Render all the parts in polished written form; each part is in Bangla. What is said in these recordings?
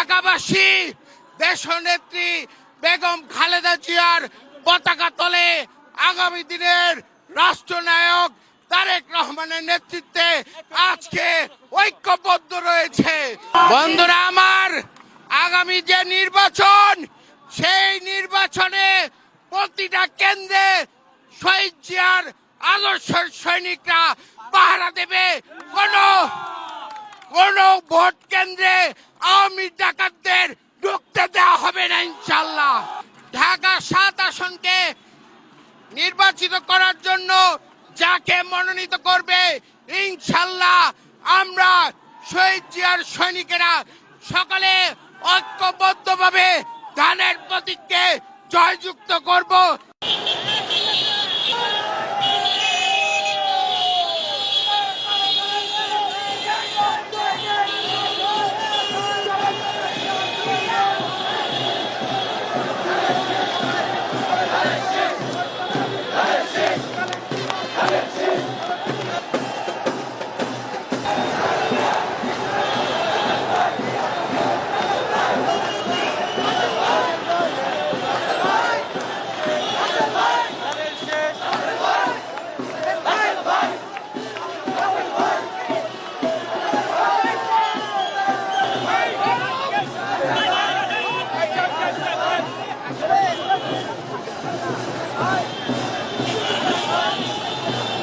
ঢাকাবাসী দেশনেত্রী বেগম খালেদা জিয়ার পতাকা তলে আগামী দিনের রাষ্ট্রনায়ক তারেক রহমানের নেতৃত্বে আজকে ঐক্যবদ্ধ রয়েছে। বন্ধুরা আমার, আগামী যে নির্বাচন, সেই নির্বাচনে প্রতিটা কেন্দ্রে শহীদ জিয়ার আদর্শের সৈনিকরা পাহারা দেবে। কোন ভোট কেন্দ্রে আওয়ামী ডাকাতদের ঢুকতে দেওয়া হবে না ইনশাল্লাহ। ঢাকা ৭ আসনকে নির্বাচিত করার জন্য যাকে মনোনীত করবে ইনশাল্লাহ আমরা শহীদ জিয়ার সৈনিকেরা সকলে ঐক্যবদ্ধভাবে ধানের প্রতীককে জয়যুক্ত করব।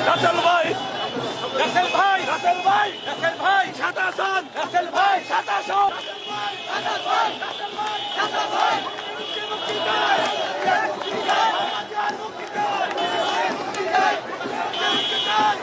রাসেল ভাই, রাসেল ভাই, রাসেল ভাই, রাসেল ভাই, ৭ আসন, রাসেল ভাই, ৭ আসন, রাসেল ভাই, রাসেল ভাই, রাসেল ভাই, মুক্তি মুক্তি চাই, মুক্তি চাই, মুক্তি চাই, মুক্তি চাই, মুক্তি চাই, মুক্তি চাই,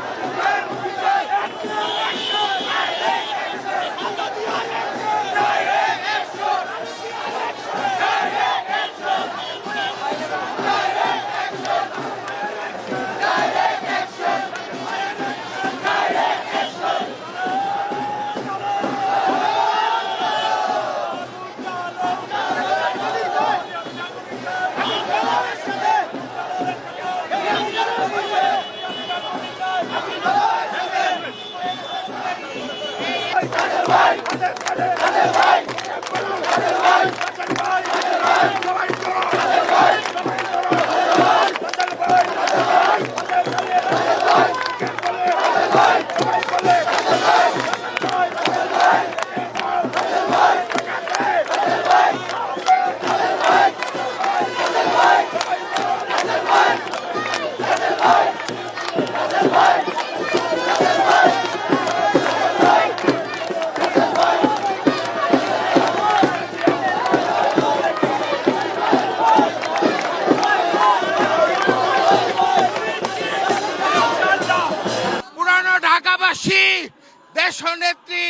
দেশনেত্রী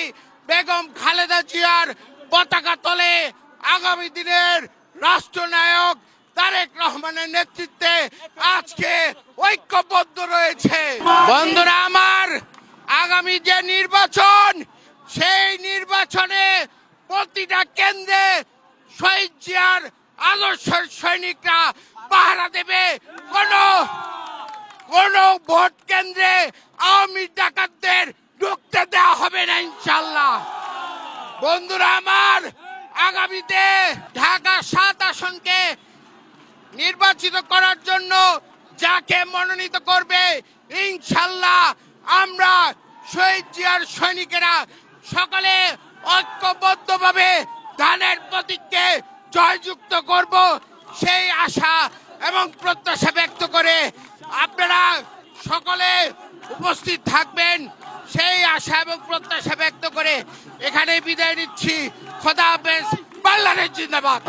বেগম খালেদা জিয়ার পতাকা তলে আগামী দিনের রাষ্ট্রনায়ক তারেক রহমানের নেতৃত্বে আজকে ঐক্যবদ্ধ রয়েছে। বন্ধুরা আমার, আগামী যে নির্বাচন, সেই নির্বাচনে প্রতিটা কেন্দ্রে শহীদ জিয়ার আদর্শের সৈনিকরা পাহারা দেবে। কোন ভোট কেন্দ্রে আওয়ামী ডাকাতদের ঢুকতে দেওয়া হবে না ইনশাল্লাহ। বন্ধুরা আমার, আগামীতে ঢাকা ৭ আসনকে নির্বাচিত করার জন্য যাকে মনোনীত করবে ইনশাল্লাহ আমরা শহীদ জিয়ার সৈনিকেরা সকলে ঐক্যবদ্ধভাবে ধানের প্রতীককে জয়যুক্ত করব, সেই আশা এবং প্রত্যাশা ব্যক্ত করে আপনারা সকলে উপস্থিত থাকবেন, সেই আশা এবং প্রত্যাশা ব্যক্ত করে এখানে বিদায় নিচ্ছি। খোদা হাফেজ। বাংলাদেশ জিন্দাবাদ।